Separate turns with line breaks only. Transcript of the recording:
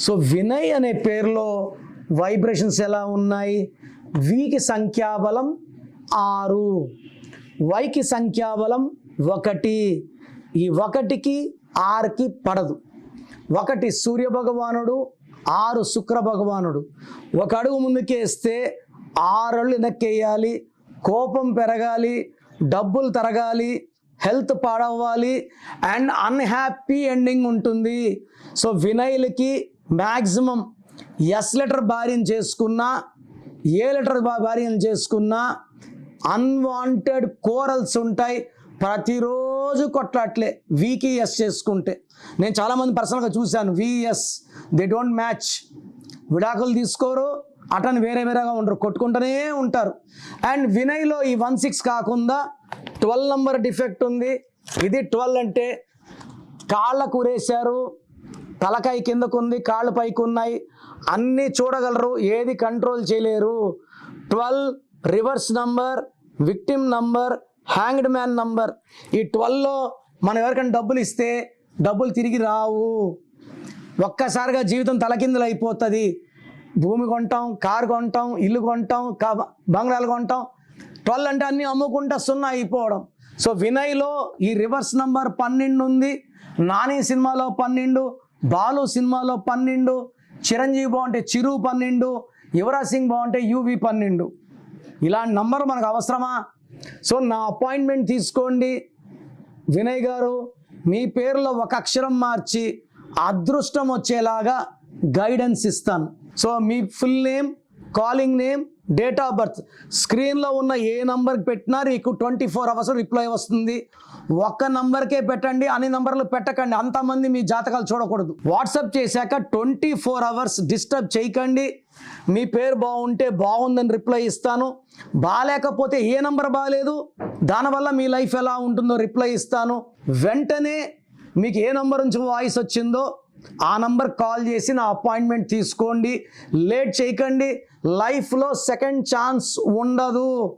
So Vinay అనే పేరులో vibrations ఎలా ఉన్నాయి? వికి సంఖ్యాబలం 6, వైకి సంఖ్యాబలం 1. ఈ 1కి 6కి పడదు. 1 సూర్య భగవానుడు, 6 శుక్ర భగవానుడు. ఒక అడుగు ముందుకేస్తే 6 అడుగులు వెనక్కేయాలి. కోపం పెరగాలి, డబ్బులు తరగాలి, హెల్త్ పాడవ్వాలి అండ్ అన్హ్యాపీ ఎండింగ్ ఉంటుంది. సో వినయ్లకి మ్యాక్సిమం ఎస్ లెటర్ భార్యం చేసుకున్నా, ఏ లెటర్ భార్యం చేసుకున్నా అన్వాంటెడ్ కోరల్స్ ఉంటాయి. ప్రతిరోజు కొట్లాట్లే వీకి ఎస్ చేసుకుంటే. నేను చాలామంది పర్సనల్గా చూశాను, విఎస్ దే డోంట్ మ్యాచ్. విడాకులు తీసుకోరు, అటని వేరే వేరేగా ఉండరు, కొట్టుకుంటూనే ఉంటారు. అండ్ వినయ్లో ఈ 1-6 కాకుండా 12 నంబర్ డిఫెక్ట్ ఉంది. ఇది 12 అంటే కాళ్ళకు ఉరేశారు, తలకాయ కిందకు ఉంది, కాళ్ళు పైకి ఉన్నాయి, అన్నీ చూడగలరు, ఏది కంట్రోల్ చేయలేరు. 12 reverse number, victim number, hanged man number. ఈ 12లో మనం ఎవరికైనా డబ్బులు ఇస్తే డబ్బులు తిరిగి రావు. ఒక్కసారిగా జీవితం తలకిందులు అయిపోతుంది. భూమి కొంటాం, కారు కొంటాం, ఇల్లు కొంటాం, బంగ్లాలు కొంటాం. 12 అంటే అన్నీ అమ్ముకుంటా 0 అయిపోవడం. సో వినయ్లో ఈ రివర్స్ నంబర్ 12 ఉంది. నాని సినిమాలో 12, బాలు సినిమాలో 12, చిరంజీవి బాగుంటే చిరు 12, యువరాజ్ సింగ్ బాగుంటే యువి 12. ఇలాంటి నంబర్ మనకు అవసరమా? సో నా అపాయింట్మెంట్ తీసుకోండి. వినయ్ గారు, మీ పేరులో ఒక అక్షరం మార్చి అదృష్టం వచ్చేలాగా గైడెన్స్ ఇస్తాను. So me full name, calling name, date of birth స్క్రీన్లో ఉన్న ఏ నంబర్కి పెట్టినా మీకు 24 అవర్స్ రిప్లై వస్తుంది. ఒక్క నంబర్కే పెట్టండి, అన్ని నంబర్లు పెట్టకండి. అంతమంది మీ జాతకాలు చూడకూడదు. వాట్సాప్ చేశాక 24 అవర్స్ డిస్టర్బ్ చేయకండి. మీ పేరు బాగుంటే బాగుందని రిప్లై ఇస్తాను, బాగాలేకపోతే ఏ నంబర్ బాగాలేదు దానివల్ల మీ లైఫ్ ఎలా ఉంటుందో రిప్లై ఇస్తాను. వెంటనే మీకు ఏ నంబర్ నుంచి వాయిస్ వచ్చిందో ఆ నంబర్ కాల్ చేసి నా అపాయింట్మెంట్ తీసుకోండి. లేట్ చేయకండి. లైఫ్లో సెకండ్ ఛాన్స్ ఉండదు.